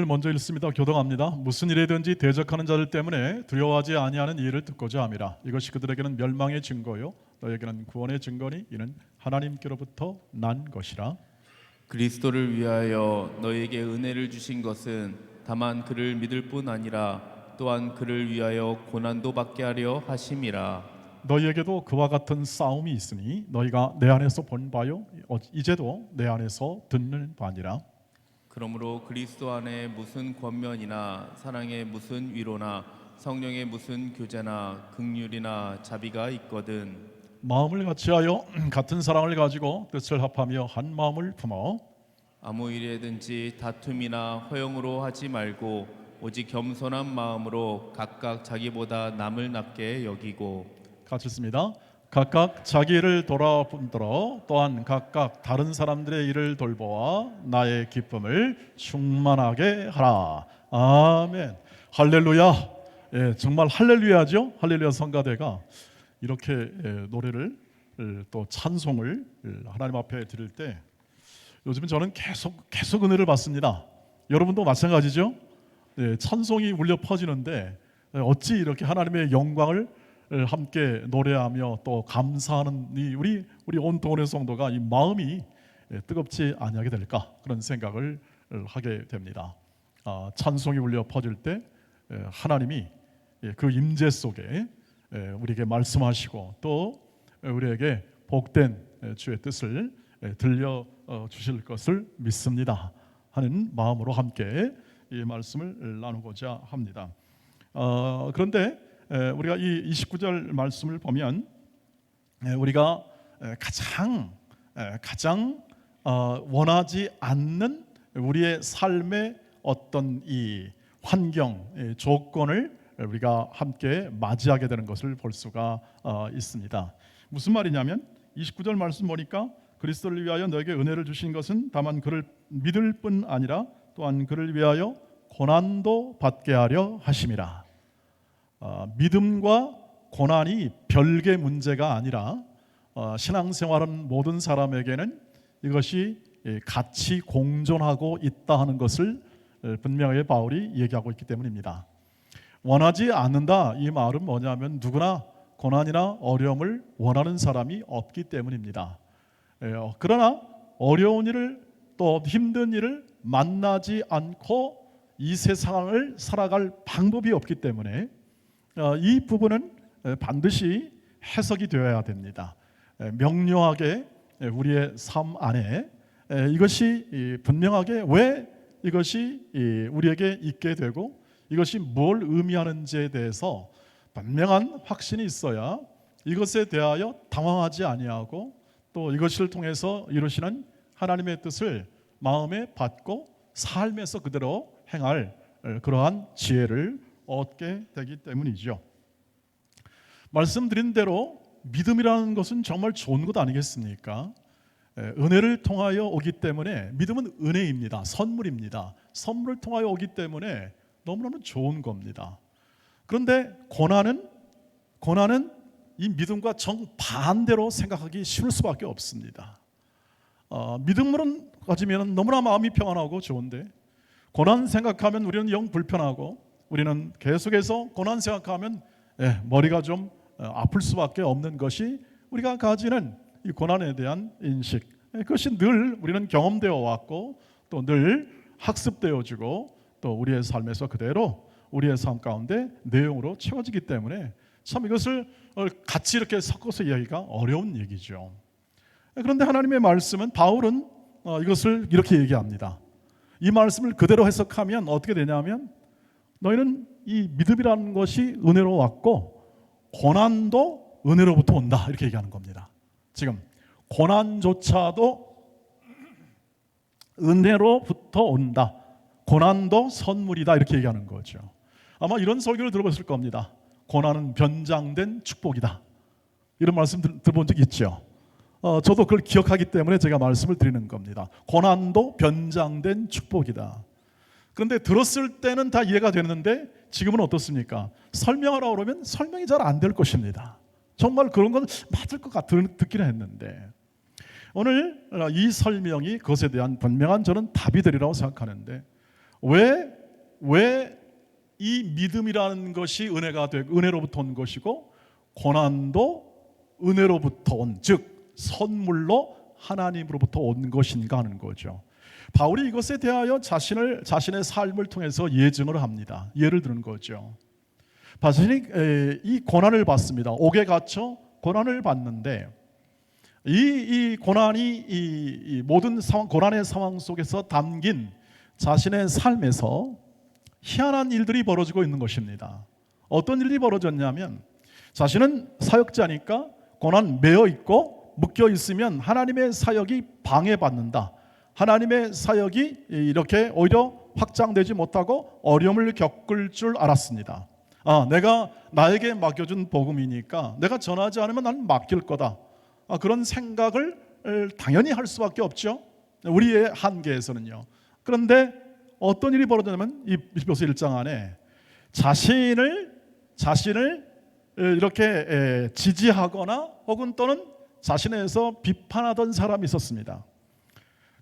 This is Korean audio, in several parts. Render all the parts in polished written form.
먼저 읽습니다. 교독합니다. 무슨 일이든지 대적하는 자들 때문에 두려워하지 아니하는 이 일을 듣고자 함이라. 이것이 그들에게는 멸망의 증거요 너에게는 구원의 증거니 이는 하나님께로부터 난 것이라. 그리스도를 위하여 너에게 은혜를 주신 것은 다만 그를 믿을 뿐 아니라 또한 그를 위하여 고난도 받게 하려 하심이라. 너희에게도 그와 같은 싸움이 있으니 너희가 내 안에서 본 바요 이제도 내 안에서 듣는 바니라. 그러므로 그리스도 안에 무슨 권면이나 사랑의 무슨 위로나 성령의 무슨 교제나 긍휼이나 자비가 있거든 마음을 같이하여 같은 사랑을 가지고 뜻을 합하며 한 마음을 품어 아무 일에든지 다툼이나 허용으로 하지 말고 오직 겸손한 마음으로 각각 자기보다 남을 낫게 여기고. 같이 읽습니다. 각각 자기 일을 돌아보더러 또한 각각 다른 사람들의 일을 돌보아 나의 기쁨을 충만하게 하라. 아멘. 할렐루야. 예, 정말 할렐루야죠. 할렐루야 성가대가 이렇게 노래를 또 찬송을 하나님 앞에 드릴 때 요즘은 저는 계속 은혜를 받습니다. 여러분도 마찬가지죠. 예, 찬송이 울려 퍼지는데 어찌 이렇게 하나님의 영광을 함께 노래하며 또 감사하는 이 우리 온통의 성도가 이 마음이 뜨겁지 아니하게 될까 그런 생각을 하게 됩니다. 찬송이 울려 퍼질 때 하나님이 그 임재 속에 우리에게 말씀하시고 또 우리에게 복된 주의 뜻을 들려 주실 것을 믿습니다 하는 마음으로 함께 이 말씀을 나누고자 합니다. 그런데 우리가 이 29절 말씀을 보면 우리가 가장 원하지 않는 우리의 삶의 어떤 이 환경, 조건을 우리가 함께 맞이하게 되는 것을 볼 수가 있습니다. 무슨 말이냐면 29절 말씀 보니까 그리스도를 위하여 너에게 은혜를 주신 것은 다만 그를 믿을 뿐 아니라 또한 그를 위하여 고난도 받게 하려 하심이라. 믿음과 고난이 별개 문제가 아니라 신앙생활은 모든 사람에게는 이것이 같이 공존하고 있다 하는 것을 분명히 바울이 얘기하고 있기 때문입니다. 원하지 않는다 이 말은 뭐냐면 누구나 고난이나 어려움을 원하는 사람이 없기 때문입니다. 그러나 어려운 일을 또 힘든 일을 만나지 않고 이 세상을 살아갈 방법이 없기 때문에 이 부분은 반드시 해석이 되어야 됩니다. 명료하게 우리의 삶 안에 이것이 분명하게 왜 이것이 우리에게 있게 되고 이것이 뭘 의미하는지에 대해서 분명한 확신이 있어야 이것에 대하여 당황하지 아니하고 또 이것을 통해서 이루시는 하나님의 뜻을 마음에 받고 삶에서 그대로 행할 그러한 지혜를 얻게 되기 때문이죠. 말씀드린 대로 믿음이라는 것은 정말 좋은 것 아니겠습니까? 은혜를 통하여 오기 때문에 믿음은 은혜입니다. 선물입니다. 선물을 통하여 오기 때문에 너무너무 좋은 겁니다. 그런데 고난은 이 믿음과 정반대로 생각하기 쉬울 수밖에 없습니다. 믿음으로 가지면 너무나 마음이 평안하고 좋은데 고난 생각하면 우리는 영 불편하고 우리는 계속해서 고난 생각하면 머리가 좀 아플 수밖에 없는 것이 우리가 가지는 이 고난에 대한 인식. 그것이 늘 우리는 경험되어 왔고 또 늘 학습되어지고 또 우리의 삶에서 그대로 우리의 삶 가운데 내용으로 채워지기 때문에 참 이것을 같이 이렇게 섞어서 이야기가 어려운 얘기죠. 그런데 하나님의 말씀은 바울은 이것을 이렇게 얘기합니다. 이 말씀을 그대로 해석하면 어떻게 되냐면 너희는 이 믿음이라는 것이 은혜로 왔고 고난도 은혜로부터 온다 이렇게 얘기하는 겁니다. 지금 고난조차도 은혜로부터 온다. 고난도 선물이다 이렇게 얘기하는 거죠. 아마 이런 설교를 들어봤을 겁니다. 고난은 변장된 축복이다. 이런 말씀 들어본 적 있죠. 저도 그걸 기억하기 때문에 제가 말씀을 드리는 겁니다. 고난도 변장된 축복이다. 그런데 들었을 때는 다 이해가 되는데 지금은 어떻습니까? 설명하라고 그러면 설명이 잘 안 될 것입니다. 정말 그런 건 맞을 것 듣기는 했는데 오늘 이 설명이 그것에 대한 분명한 저는 답이 되리라고 생각하는데 왜 이 믿음이라는 것이 은혜가 되고 은혜로부터 온 것이고 고난도 은혜로부터 온, 즉 선물로 하나님으로부터 온 것인가 하는 거죠. 바울이 이것에 대하여 자신의 삶을 통해서 예증을 합니다. 예를 드는 거죠. 자신이 이 고난을 받습니다. 옥에 갇혀 고난을 받는데 이 고난이 이 모든 상황, 고난의 상황 속에서 담긴 자신의 삶에서 희한한 일들이 벌어지고 있는 것입니다. 어떤 일이 벌어졌냐면 자신은 사역자니까 고난 매여 있고 묶여 있으면 하나님의 사역이 방해받는다. 하나님의 사역이 이렇게 오히려 확장되지 못하고 어려움을 겪을 줄 알았습니다. 내가 나에게 맡겨준 복음이니까 내가 전하지 않으면 나는 맡길 거다. 그런 생각을 당연히 할 수밖에 없죠. 우리의 한계에서는요. 그런데 어떤 일이 벌어졌냐면 이 빌립보서 1장 안에 자신을 이렇게 지지하거나 혹은 또는 자신에서 비판하던 사람이 있었습니다.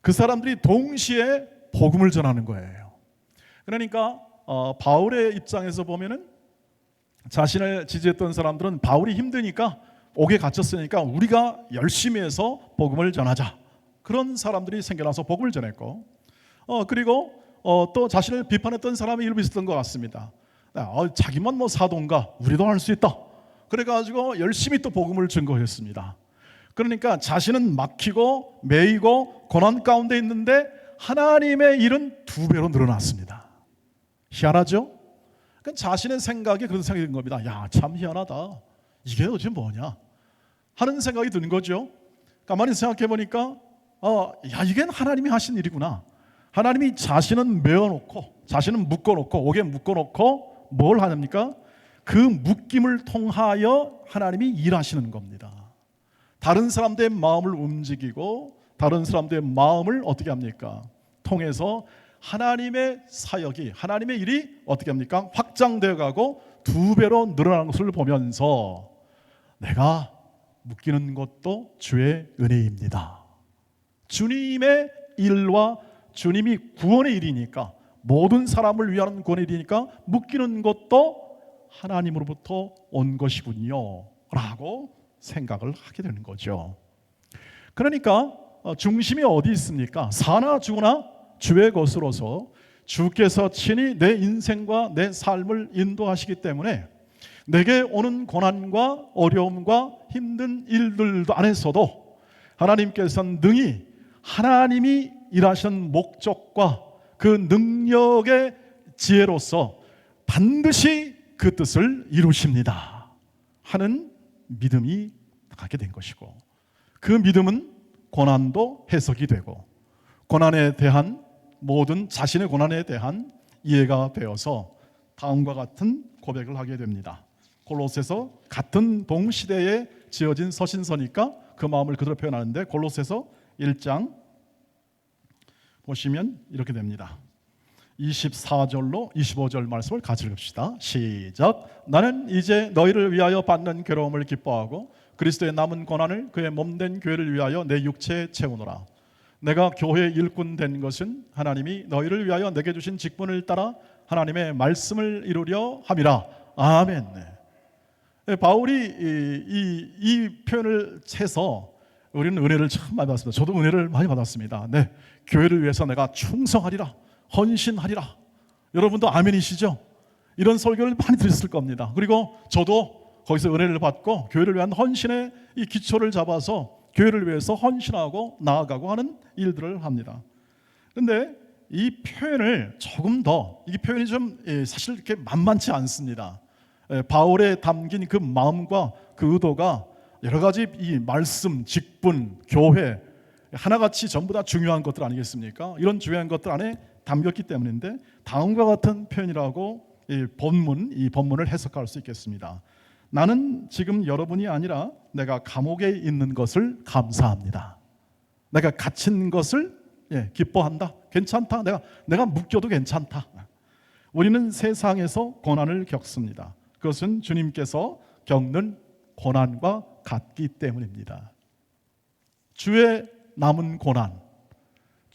그 사람들이 동시에 복음을 전하는 거예요. 그러니까 바울의 입장에서 보면은 자신을 지지했던 사람들은 바울이 힘드니까 옥에 갇혔으니까 우리가 열심히 해서 복음을 전하자. 그런 사람들이 생겨나서 복음을 전했고 그리고 또 자신을 비판했던 사람이 일부 있었던 것 같습니다. 자기만 뭐 사도인가 우리도 할 수 있다. 그래가지고 열심히 또 복음을 증거했습니다. 그러니까 자신은 막히고 매이고 고난 가운데 있는데 하나님의 일은 2배로 늘어났습니다. 희한하죠? 그러니까 자신의 생각에 그런 생각이 든 겁니다. 야, 참 희한하다. 이게 도대체 뭐냐 하는 생각이 드는 거죠. 가만히 생각해 보니까 이게 하나님이 하신 일이구나. 하나님이 자신은 메어놓고 자신은 묶어놓고 옥에 묶어놓고 뭘 하십니까? 그 묶임을 통하여 하나님이 일하시는 겁니다. 다른 사람들의 마음을 움직이고 다른 사람들의 마음을 어떻게 합니까? 통해서 하나님의 사역이 하나님의 일이 어떻게 합니까? 확장되어 가고 2배로 늘어나는 것을 보면서 내가 묶이는 것도 주의 은혜입니다. 주님의 일과 주님이 구원의 일이니까 모든 사람을 위한 구원의 일이니까 묶이는 것도 하나님으로부터 온 것이군요 라고 생각을 하게 되는 거죠. 그러니까 중심이 어디 있습니까? 사나 죽으나 주의 것으로서 주께서 친히 내 인생과 내 삶을 인도하시기 때문에 내게 오는 고난과 어려움과 힘든 일들 안에서도 하나님께서는 능히 하나님이 일하신 목적과 그 능력의 지혜로서 반드시 그 뜻을 이루십니다 하는 믿음이 갖게 된 것이고 그 믿음은 고난도 해석이 되고 고난에 대한 모든 자신의 고난에 대한 이해가 되어서 다음과 같은 고백을 하게 됩니다. 골로새서 같은 동시대에 지어진 서신서니까 그 마음을 그대로 표현하는데 골로새서 1장 보시면 이렇게 됩니다. 24절로 25절 말씀을 같이 읽읍시다. 시작. 나는 이제 너희를 위하여 받는 괴로움을 기뻐하고 그리스도의 남은 고난을 그의 몸된 교회를 위하여 내 육체에 채우노라. 내가 교회의 일꾼 된 것은 하나님이 너희를 위하여 내게 주신 직분을 따라 하나님의 말씀을 이루려 함이라. 아멘. 바울이 이 표현을 해서 우리는 은혜를 참 많이 받았습니다. 저도 은혜를 많이 받았습니다. 네, 교회를 위해서 내가 충성하리라, 헌신하리라. 여러분도 아멘이시죠? 이런 설교를 많이 들으셨을 겁니다. 그리고 저도 거기서 은혜를 받고 교회를 위한 헌신의 이 기초를 잡아서 교회를 위해서 헌신하고 나아가고 하는 일들을 합니다. 그런데 이 표현을 조금 더, 이 표현이 좀 사실 이렇게 만만치 않습니다. 바울에 담긴 그 마음과 그 의도가 여러 가지 이 말씀, 직분, 교회 하나같이 전부 다 중요한 것들 아니겠습니까? 이런 중요한 것들 안에 담겼기 때문인데 다음과 같은 표현이라고 이 본문을 해석할 수 있겠습니다. 나는 지금 여러분이 아니라 내가 감옥에 있는 것을 감사합니다. 내가 갇힌 것을 기뻐한다. 괜찮다. 내가 묶여도 괜찮다. 우리는 세상에서 고난을 겪습니다. 그것은 주님께서 겪는 고난과 같기 때문입니다. 주의 남은 고난,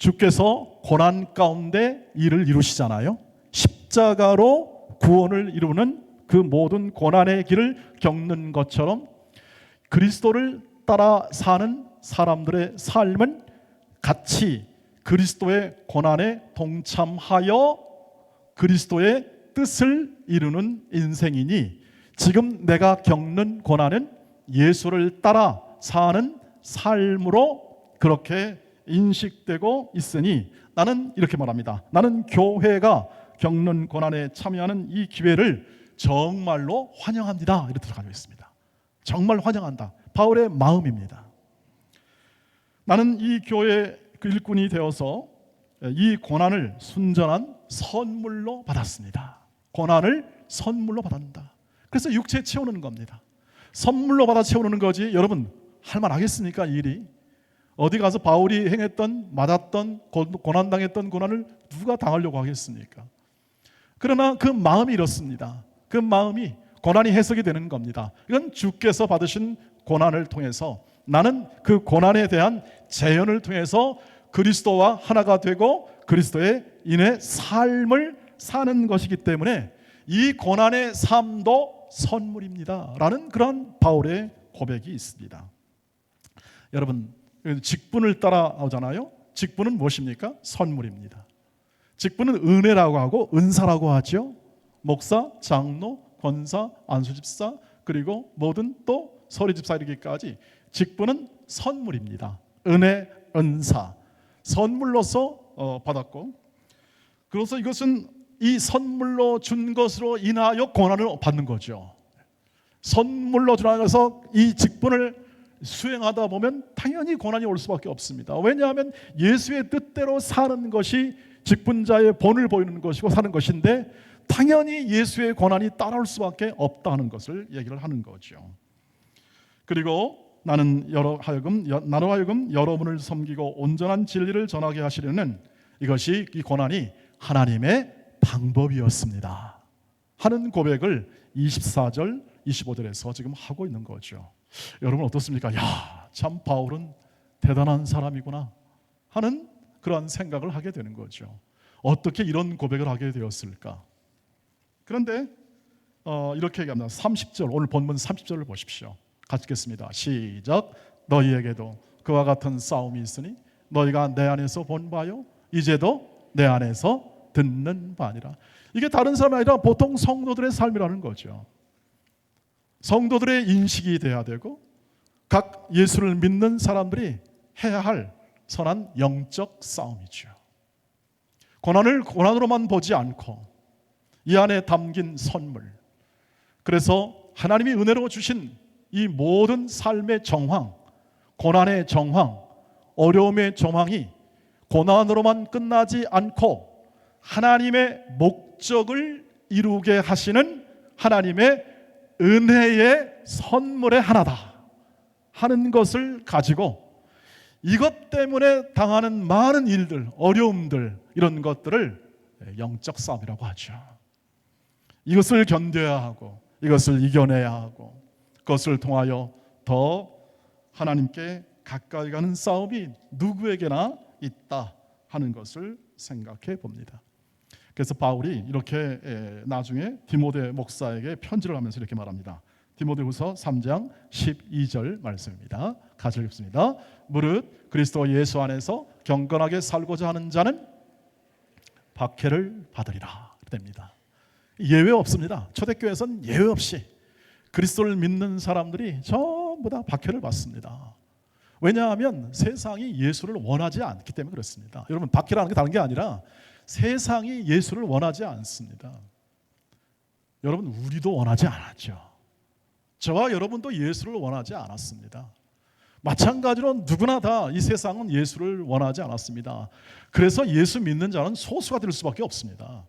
주께서 고난 가운데 일을 이루시잖아요. 십자가로 구원을 이루는 그 모든 고난의 길을 겪는 것처럼 그리스도를 따라 사는 사람들의 삶은 같이 그리스도의 고난에 동참하여 그리스도의 뜻을 이루는 인생이니, 지금 내가 겪는 고난은 예수를 따라 사는 삶으로 그렇게 인식되고 있으니, 나는 이렇게 말합니다. 나는 교회가 겪는 고난에 참여하는 이 기회를 정말로 환영합니다. 이렇게 들어가고 있습니다. 정말 환영한다. 바울의 마음입니다. 나는 이 교회 그 일꾼이 되어서 이 고난을 순전한 선물로 받았습니다. 고난을 선물로 받았다. 그래서 육체 채우는 겁니다. 선물로 받아 채우는 거지. 여러분, 할만하겠습니까? 이 일이 어디 가서 바울이 행했던, 맞았던, 고난당했던 고난을 누가 당하려고 하겠습니까? 그러나 그 마음이 이렇습니다. 그 마음이 고난이 해석이 되는 겁니다. 이건 주께서 받으신 고난을 통해서 나는 그 고난에 대한 재현을 통해서 그리스도와 하나가 되고 그리스도의 인의 삶을 사는 것이기 때문에 이 고난의 삶도 선물입니다 라는 그런 바울의 고백이 있습니다. 여러분, 직분을 따라오잖아요. 직분은 무엇입니까? 선물입니다. 직분은 은혜라고 하고 은사라고 하죠. 목사, 장로, 권사, 안수집사, 그리고 모든 또 서리집사 이르기까지 직분은 선물입니다. 은혜, 은사, 선물로서 받았고, 그래서 이것은 이 선물로 준 것으로 인하여 고난을 받는 거죠. 선물로 주나서 이 직분을 수행하다 보면 당연히 고난이 올 수밖에 없습니다. 왜냐하면 예수의 뜻대로 사는 것이 직분자의 본을 보이는 것이고 사는 것인데, 당연히 예수의 고난이 따라올 수밖에 없다는 것을 얘기를 하는 거죠. 그리고 나로 하여금 여러분을 섬기고 온전한 진리를 전하게 하시려는 이것이, 이 고난이 하나님의 방법이었습니다 하는 고백을 24절 25절에서 지금 하고 있는 거죠. 여러분 어떻습니까? 야, 참 바울은 대단한 사람이구나 하는 그런 생각을 하게 되는 거죠. 어떻게 이런 고백을 하게 되었을까? 그런데 이렇게 얘기합니다. 30절, 오늘 본문 30절을 보십시오. 같이 읽겠습니다. 시작. 너희에게도 그와 같은 싸움이 있으니 너희가 내 안에서 본 바요 이제도 내 안에서 듣는 바니라. 이게 다른 사람이 아니라 보통 성도들의 삶이라는 거죠. 성도들의 인식이 돼야 되고 각 예수를 믿는 사람들이 해야 할 선한 영적 싸움이죠. 고난을 고난으로만 보지 않고 이 안에 담긴 선물, 그래서 하나님이 은혜로 주신 이 모든 삶의 정황, 고난의 정황, 어려움의 정황이 고난으로만 끝나지 않고 하나님의 목적을 이루게 하시는 하나님의 은혜의 선물의 하나다 하는 것을 가지고 이것 때문에 당하는 많은 일들, 어려움들, 이런 것들을 영적 싸움이라고 하죠. 이것을 견뎌야 하고 이것을 이겨내야 하고 그것을 통하여 더 하나님께 가까이 가는 싸움이 누구에게나 있다 하는 것을 생각해 봅니다. 그래서 바울이 이렇게 나중에 디모데 목사에게 편지를 하면서 이렇게 말합니다. 디모데후서 3장 12절 말씀입니다. 같이 읽습니다. 무릇 그리스도 예수 안에서 경건하게 살고자 하는 자는 박해를 받으리라 됩니다. 예외 없습니다. 초대교회에서는 예외 없이 그리스도를 믿는 사람들이 전부 다 박해를 받습니다. 왜냐하면 세상이 예수를 원하지 않기 때문에 그렇습니다. 여러분, 박해라는 게 다른 게 아니라 세상이 예수를 원하지 않습니다. 여러분, 우리도 원하지 않았죠. 저와 여러분도 예수를 원하지 않았습니다. 마찬가지로 누구나 다 이 세상은 예수를 원하지 않았습니다. 그래서 예수 믿는 자는 소수가 될 수밖에 없습니다.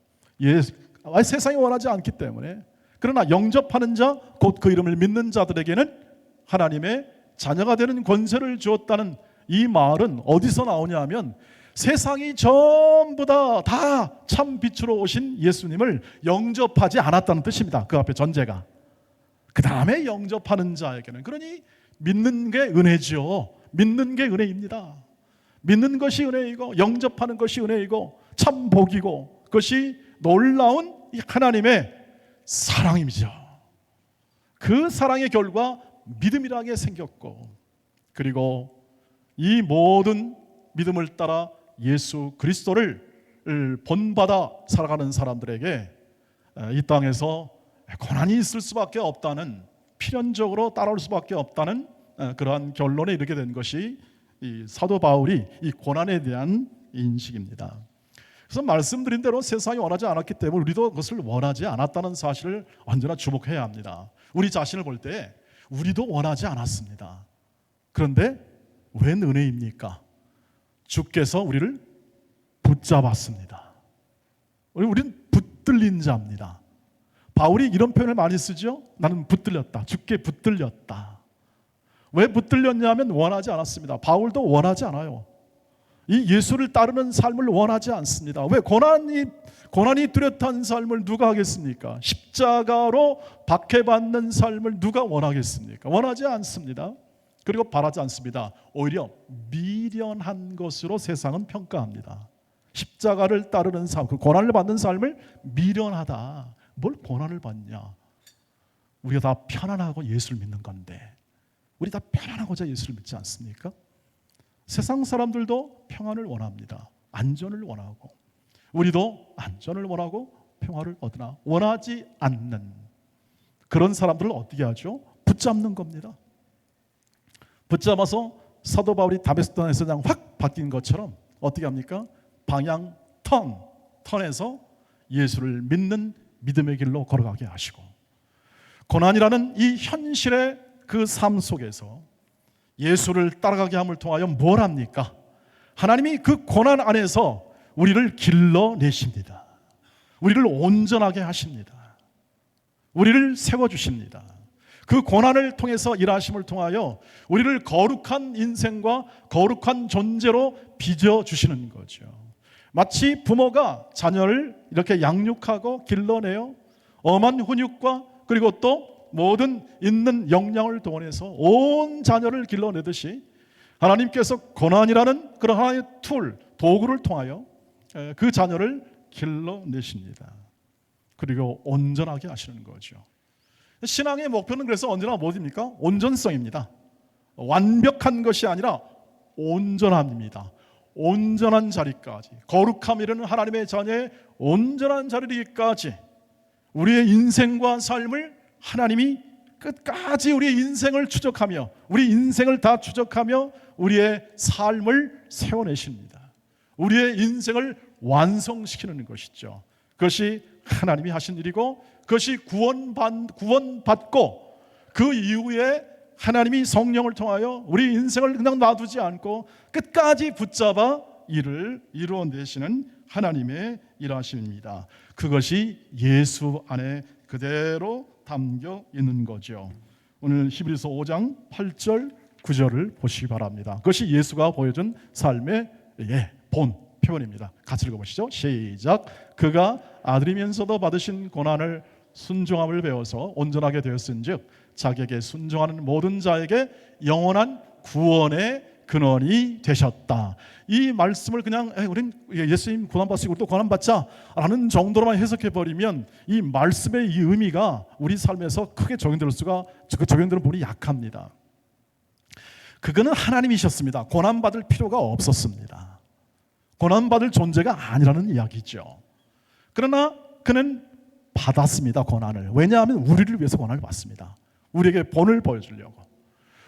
세상이 원하지 않기 때문에. 그러나 영접하는 자, 곧 그 이름을 믿는 자들에게는 하나님의 자녀가 되는 권세를 주었다는 이 말은 어디서 나오냐 하면 세상이 전부 다 참 빛으로 오신 예수님을 영접하지 않았다는 뜻입니다. 그 앞에 전제가. 그 다음에 영접하는 자에게는, 그러니 믿는 게 은혜죠. 믿는 게 은혜입니다. 믿는 것이 은혜이고 영접하는 것이 은혜이고 참 복이고 그것이 놀라운 이 하나님의 사랑이죠. 그 사랑의 결과 믿음이라는 게 생겼고, 그리고 이 모든 믿음을 따라 예수 그리스도를 본받아 살아가는 사람들에게 이 땅에서 고난이 있을 수밖에 없다는, 필연적으로 따라올 수밖에 없다는 그러한 결론에 이르게 된 것이 이 사도 바울이 이 고난에 대한 인식입니다. 그래서 말씀드린 대로 세상이 원하지 않았기 때문에 우리도 그것을 원하지 않았다는 사실을 언제나 주목해야 합니다. 우리 자신을 볼 때 우리도 원하지 않았습니다. 그런데 웬 은혜입니까? 주께서 우리를 붙잡았습니다. 우리는 붙들린 자입니다. 바울이 이런 표현을 많이 쓰죠. 나는 붙들렸다. 주께 붙들렸다. 왜 붙들렸냐면 원하지 않았습니다. 바울도 원하지 않아요. 이 예수를 따르는 삶을 원하지 않습니다. 왜? 고난이 뚜렷한 삶을 누가 하겠습니까? 십자가로 박해받는 삶을 누가 원하겠습니까? 원하지 않습니다. 그리고 바라지 않습니다. 오히려 미련한 것으로 세상은 평가합니다. 십자가를 따르는 삶, 그 고난을 받는 삶을 미련하다. 뭘 고난을 받냐? 우리가 다 편안하고 예수를 믿는 건데, 우리 다 편안하고자 예수를 믿지 않습니까? 세상 사람들도 평안을 원합니다. 안전을 원하고, 우리도 안전을 원하고 평화를 얻으나 원하지 않는 그런 사람들을 어떻게 하죠? 붙잡는 겁니다. 붙잡아서 사도 바울이 다메섹에서 그냥 확 바뀐 것처럼 어떻게 합니까? 방향 턴해서 예수를 믿는 믿음의 길로 걸어가게 하시고, 고난이라는 이 현실의 그 삶 속에서 예수를 따라가게 함을 통하여 뭘 합니까? 하나님이 그 고난 안에서 우리를 길러내십니다. 우리를 온전하게 하십니다. 우리를 세워주십니다. 그 고난을 통해서 일하심을 통하여 우리를 거룩한 인생과 거룩한 존재로 빚어주시는 거죠. 마치 부모가 자녀를 이렇게 양육하고 길러내어 엄한 훈육과 그리고 또 모든 있는 역량을 동원해서 온 자녀를 길러내듯이 하나님께서 고난이라는 그런 하나의 도구를 통하여 그 자녀를 길러내십니다. 그리고 온전하게 하시는 거죠. 신앙의 목표는 그래서 언제나 뭐입니까? 온전성입니다. 완벽한 것이 아니라 온전함입니다. 온전한 자리까지, 거룩함이라는 하나님의 자녀의 온전한 자리까지 우리의 인생과 삶을 하나님이 끝까지 우리의 인생을 추적하며, 우리 인생을 다 추적하며 우리의 삶을 세워내십니다. 우리의 인생을 완성시키는 것이죠. 그것이 하나님이 하신 일이고, 그것이 구원받고 그 이후에 하나님이 성령을 통하여 우리 인생을 그냥 놔두지 않고 끝까지 붙잡아 일을 이루어내시는 하나님의 일하심입니다. 그것이 예수 안에 그대로 담겨 있는 거죠. 오늘 히브리서 5장 8절 9절을 보시기 바랍니다. 그것이 예수가 보여준 삶의 본 표현입니다. 같이 읽어보시죠. 시작. 그가 아들이면서도 받으신 고난을 순종함을 배워서 온전하게 되었은즉 자기에게 순종하는 모든 자에게 영원한 구원의 근원이 되셨다. 이 말씀을 그냥 우린 예수님 고난받으시고 또 고난받자 라는 정도로만 해석해버리면 이 말씀의 이 의미가 우리 삶에서 크게 적용될 수가, 적용되는 부분이 약합니다. 그거는 하나님이셨습니다. 고난받을 필요가 없었습니다. 고난받을 존재가 아니라는 이야기죠. 그러나 그는 받았습니다. 고난을. 왜냐하면 우리를 위해서 고난을 받습니다. 우리에게 본을 보여주려고.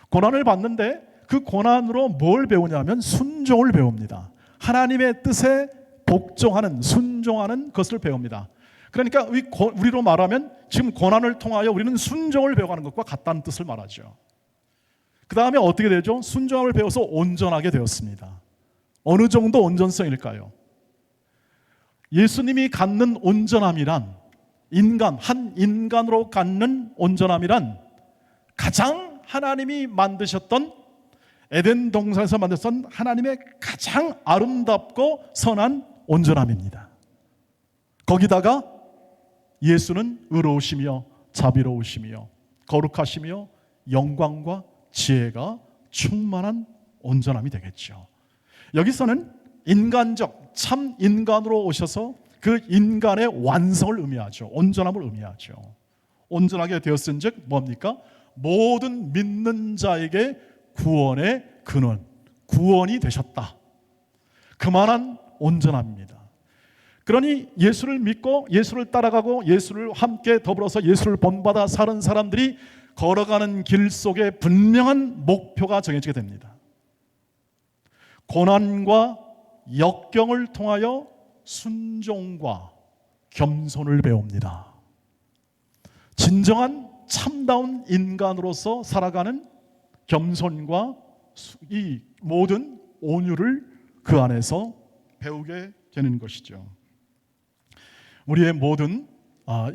고난을 받는데 그 고난으로 뭘 배우냐면 순종을 배웁니다. 하나님의 뜻에 복종하는, 순종하는 것을 배웁니다. 그러니까 우리로 말하면 지금 고난을 통하여 우리는 순종을 배워가는 것과 같다는 뜻을 말하죠. 그 다음에 어떻게 되죠? 순종함을 배워서 온전하게 되었습니다. 어느 정도 온전성일까요? 예수님이 갖는 온전함이란, 한 인간으로 갖는 온전함이란 가장 하나님이 만드셨던 에덴 동산에서 만드셨던 하나님의 가장 아름답고 선한 온전함입니다. 거기다가 예수는 의로우시며 자비로우시며 거룩하시며 영광과 지혜가 충만한 온전함이 되겠죠. 여기서는 인간적 참 인간으로 오셔서 그 인간의 완성을 의미하죠. 온전함을 의미하죠. 온전하게 되었은즉 뭡니까? 모든 믿는 자에게 구원의 근원, 구원이 되셨다. 그만한 온전함입니다. 그러니 예수를 믿고 예수를 따라가고 예수를 함께 더불어서 예수를 본받아 사는 사람들이 걸어가는 길 속에 분명한 목표가 정해지게 됩니다. 고난과 역경을 통하여 순종과 겸손을 배웁니다. 진정한 참다운 인간으로서 살아가는 겸손과 이 모든 온유를 그 안에서 배우게 되는 것이죠. 우리의 모든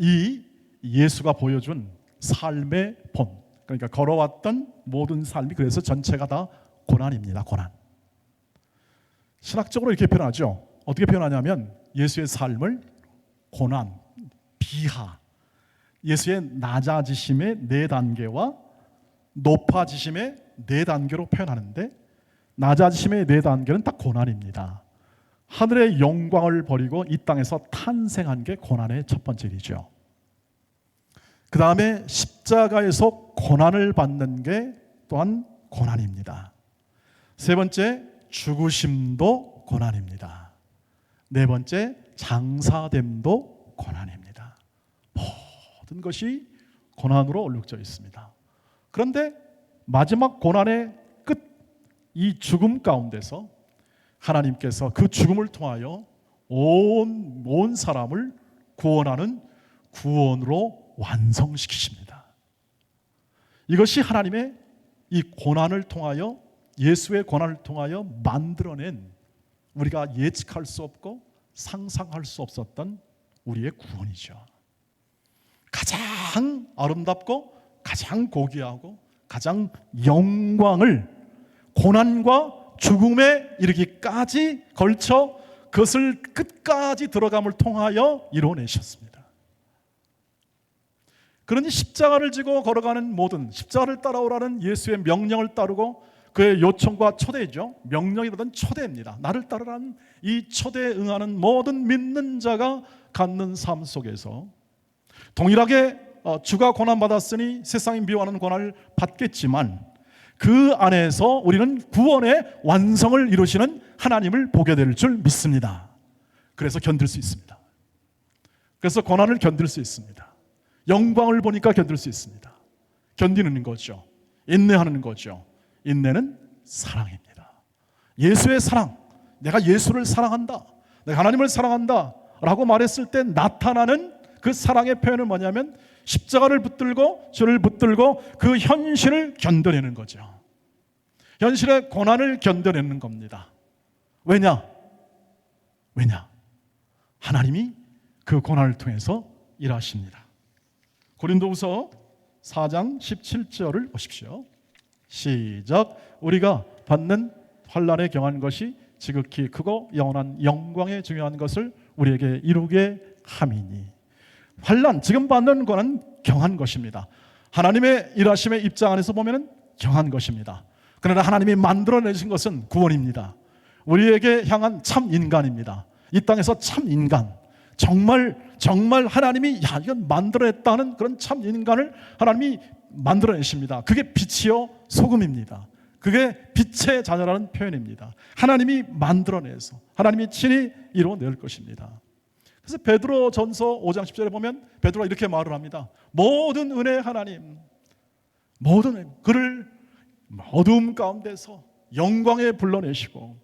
이 예수가 보여준 삶의 본, 그러니까 걸어왔던 모든 삶이 그래서 전체가 다 고난입니다. 고난. 신학적으로 이렇게 표현하죠. 어떻게 표현하냐면 예수의 삶을 고난, 비하, 예수의 낮아지심의 4단계와 높아지심의 4단계로 표현하는데, 낮아지심의 4단계는 딱 고난입니다. 하늘의 영광을 버리고 이 땅에서 탄생한 게 고난의 첫 번째 일이죠. 그 다음에 십자가에서 고난을 받는 게 또한 고난입니다. 세 번째, 죽으심도 고난입니다. 네 번째, 장사됨도 고난입니다. 모든 것이 고난으로 얼룩져 있습니다. 그런데 마지막 고난의 끝, 이 죽음 가운데서 하나님께서 그 죽음을 통하여 온 사람을 구원하는 구원으로 완성시키십니다. 이것이 하나님의 이 고난을 통하여, 예수의 고난을 통하여 만들어낸, 우리가 예측할 수 없고 상상할 수 없었던 우리의 구원이죠. 가장 아름답고 가장 고귀하고 가장 영광을 고난과 죽음에 이르기까지 걸쳐 그것을 끝까지 들어감을 통하여 이루어내셨습니다. 그러니 십자가를 지고 걸어가는 모든, 십자가를 따라오라는 예수의 명령을 따르고 그의 요청과 초대죠. 명령이라든 초대입니다. 나를 따르라는 이 초대에 응하는 모든 믿는 자가 갖는 삶 속에서 동일하게 주가 고난받았으니 세상이 미워하는 고난을 받겠지만 그 안에서 우리는 구원의 완성을 이루시는 하나님을 보게 될 줄 믿습니다. 그래서 견딜 수 있습니다. 그래서 고난을 견딜 수 있습니다. 영광을 보니까 견딜 수 있습니다. 견디는 거죠. 인내하는 거죠. 인내는 사랑입니다. 예수의 사랑, 내가 예수를 사랑한다, 내가 하나님을 사랑한다 라고 말했을 때 나타나는 그 사랑의 표현은 뭐냐면 십자가를 붙들고 주를 붙들고 그 현실을 견뎌내는 거죠. 현실의 고난을 견뎌내는 겁니다. 왜냐? 하나님이 그 고난을 통해서 일하십니다. 고린도후서 4장 17절을 보십시오. 시작. 우리가 받는 환난에 경한 것이 지극히 크고 영원한 영광에 중요한 것을 우리에게 이루게 함이니. 환난, 지금 받는 거는 경한 것입니다. 하나님의 일하심의 입장 안에서 보면 경한 것입니다. 그러나 하나님이 만들어내신 것은 구원입니다. 우리에게 향한 참 인간입니다. 이 땅에서 참 인간, 정말 하나님이 이건 만들어냈다는 그런 참 인간을 하나님이 만들어내십니다. 그게 빛이요 소금입니다. 그게 빛의 자녀라는 표현입니다. 하나님이 만들어내서 하나님이 친히 이루어낼 것입니다. 그래서 베드로 전서 5장 10절에 보면 베드로가 이렇게 말을 합니다. 모든 은혜 하나님, 모든 그를 어두움 가운데서 영광에 불러내시고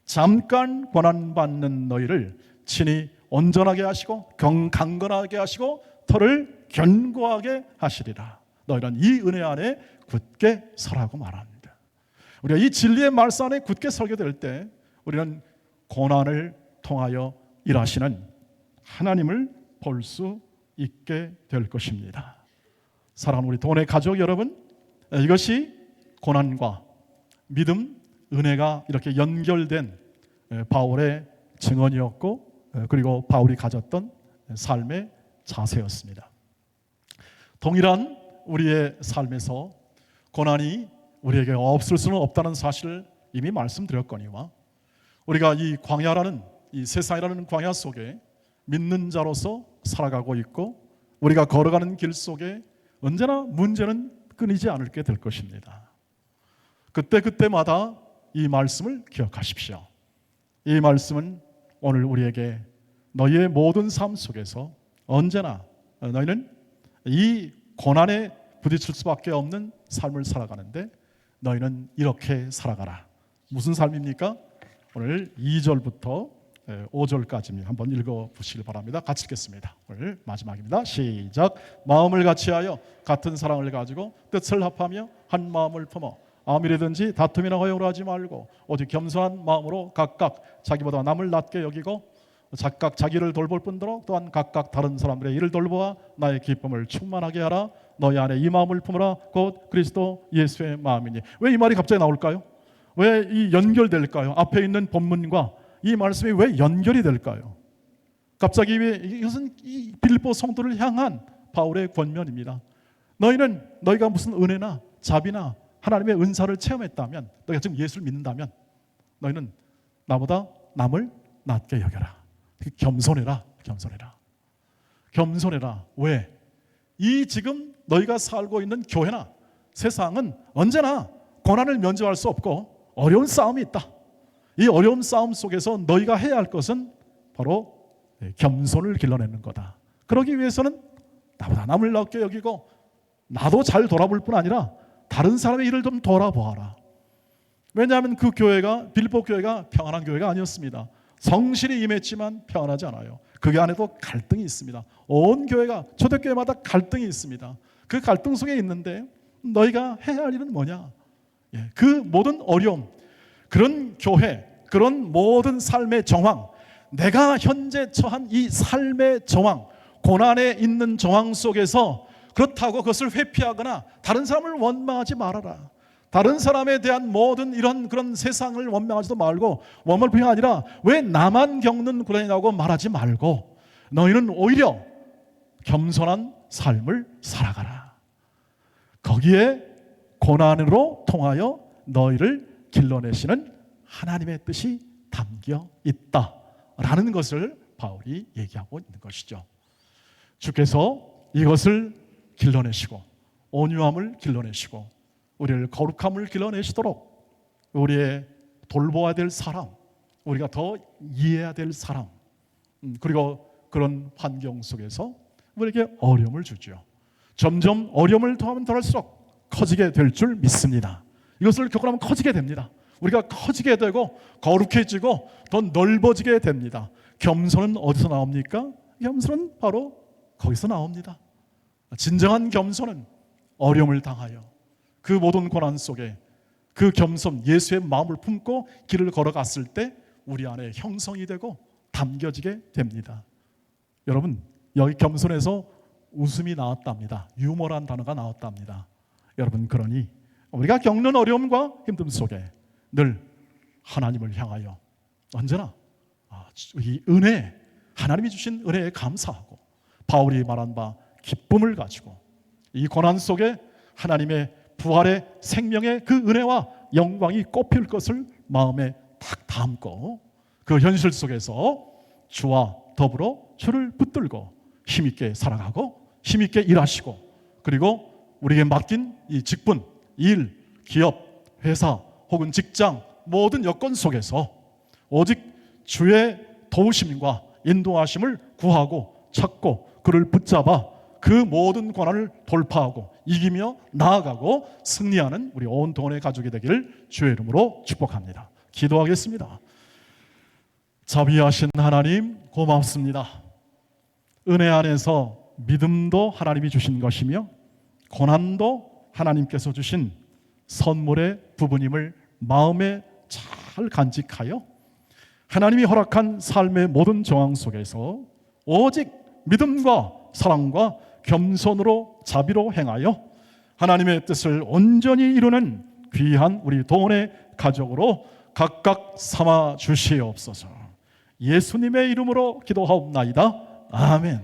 잠깐 고난받는 너희를 친히 온전하게 하시고 강건하게 하시고 터를 견고하게 하시리라. 너희는 이 은혜 안에 굳게 서라고 말합니다. 우리가 이 진리의 말씀 안에 굳게 서게 될 때 우리는 고난을 통하여 일하시는 하나님을 볼 수 있게 될 것입니다. 사랑하는 우리 동원의 가족 여러분, 이것이 고난과 믿음, 은혜가 이렇게 연결된 바울의 증언이었고, 그리고 바울이 가졌던 삶의 자세였습니다. 동일한 우리의 삶에서 고난이 우리에게 없을 수는 없다는 사실을 이미 말씀드렸거니와 우리가 이 광야라는, 이 세상이라는 광야 속에 믿는 자로서 살아가고 있고, 우리가 걸어가는 길 속에 언제나 문제는 끊이지 않게 될 것입니다. 그때마다 이 말씀을 기억하십시오. 이 말씀은 오늘 우리에게 너희의 모든 삶 속에서 언제나 너희는 이 고난에 부딪힐 수밖에 없는 삶을 살아가는데 너희는 이렇게 살아가라. 무슨 삶입니까? 오늘 2절부터 5절까지 한번 읽어보시길 바랍니다. 같이 읽겠습니다. 오늘 마지막입니다. 시작. 마음을 같이하여 같은 사랑을 가지고 뜻을 합하며 한 마음을 품어 아무리든지 다툼이나 허용을 하지 말고 오직 겸손한 마음으로 각각 자기보다 남을 낮게 여기고 각각 자기를 돌볼 뿐더러 또한 각각 다른 사람들의 일을 돌보아 나의 기쁨을 충만하게 하라. 너희 안에 이 마음을 품으라. 곧 그리스도 예수의 마음이니. 왜 이 말이 갑자기 나올까요? 왜 이 연결될까요? 앞에 있는 본문과 이 말씀이 왜 연결이 될까요? 갑자기 왜 이것은 이 빌립보 성도를 향한 바울의 권면입니다. 너희가 무슨 은혜나 자비나 하나님의 은사를 체험했다면, 너희가 지금 예수를 믿는다면 너희는 나보다 남을 낮게 여겨라. 겸손해라. 겸손해라. 왜? 이 지금 너희가 살고 있는 교회나 세상은 언제나 고난을 면제할 수 없고 어려운 싸움이 있다. 이 어려운 싸움 속에서 너희가 해야 할 것은 바로 겸손을 길러내는 거다. 그러기 위해서는 나보다 남을 낮게 여기고 나도 잘 돌아볼 뿐 아니라 다른 사람의 일을 좀 돌아보아라. 왜냐하면 그 교회가, 빌립보 교회가 평안한 교회가 아니었습니다. 성실히 임했지만 평안하지 않아요. 그 안에도 갈등이 있습니다. 온 교회가, 초대교회마다 갈등이 있습니다. 그 갈등 속에 있는데 너희가 해야 할 일은 뭐냐? 그 모든 어려움, 그런 교회, 그런 모든 삶의 정황, 내가 현재 처한 이 삶의 정황, 고난에 있는 정황 속에서 그렇다고 그것을 회피하거나 다른 사람을 원망하지 말아라. 다른 사람에 대한 모든 이런 그런 세상을 원망하지도 말고, 원망을 뿐이 아니라 왜 나만 겪는 고난이라고 말하지 말고 너희는 오히려 겸손한 삶을 살아가라. 거기에 고난으로 통하여 너희를 길러내시는 하나님의 뜻이 담겨 있다라는 것을 바울이 얘기하고 있는 것이죠. 주께서 이것을 길러내시고 온유함을 길러내시고 우리를 거룩함을 길러내시도록 우리의 돌보아야 될 사람, 우리가 더 이해해야 될 사람, 그리고 그런 환경 속에서 우리에게 어려움을 주죠. 점점 어려움을 더하면 더할수록 커지게 될 줄 믿습니다. 이것을 겪어나면 커지게 됩니다. 우리가 커지게 되고 거룩해지고 더 넓어지게 됩니다. 겸손은 어디서 나옵니까? 겸손은 바로 거기서 나옵니다. 진정한 겸손은 어려움을 당하여 그 모든 고난 속에 그 겸손, 예수의 마음을 품고 길을 걸어갔을 때 우리 안에 형성이 되고 담겨지게 됩니다. 여러분, 여기 겸손에서 웃음이 나왔답니다. 유머란 단어가 나왔답니다. 여러분, 그러니 우리가 겪는 어려움과 힘듦 속에 늘 하나님을 향하여 언제나 이 은혜, 하나님이 주신 은혜에 감사하고 바울이 말한 바 기쁨을 가지고 이 고난 속에 하나님의 부활의 생명의 그 은혜와 영광이 꽃필 것을 마음에 딱 담고 그 현실 속에서 주와 더불어 주를 붙들고 힘있게 살아가고 힘있게 일하시고, 그리고 우리에게 맡긴 이 직분, 일, 기업, 회사 혹은 직장 모든 여건 속에서 오직 주의 도우심과 인도하심을 구하고 찾고 그를 붙잡아 그 모든 고난을 돌파하고 이기며 나아가고 승리하는 우리 온 동원의 가족이 되기를 주의 이름으로 축복합니다. 기도하겠습니다. 자비하신 하나님, 고맙습니다. 은혜 안에서 믿음도 하나님이 주신 것이며 고난도 하나님께서 주신 선물의 부분임을 마음에 잘 간직하여 하나님이 허락한 삶의 모든 정황 속에서 오직 믿음과 사랑과 겸손으로 자비로 행하여 하나님의 뜻을 온전히 이루는 귀한 우리 동원의 가족으로 각각 삼아 주시옵소서. 예수님의 이름으로 기도하옵나이다. 아멘.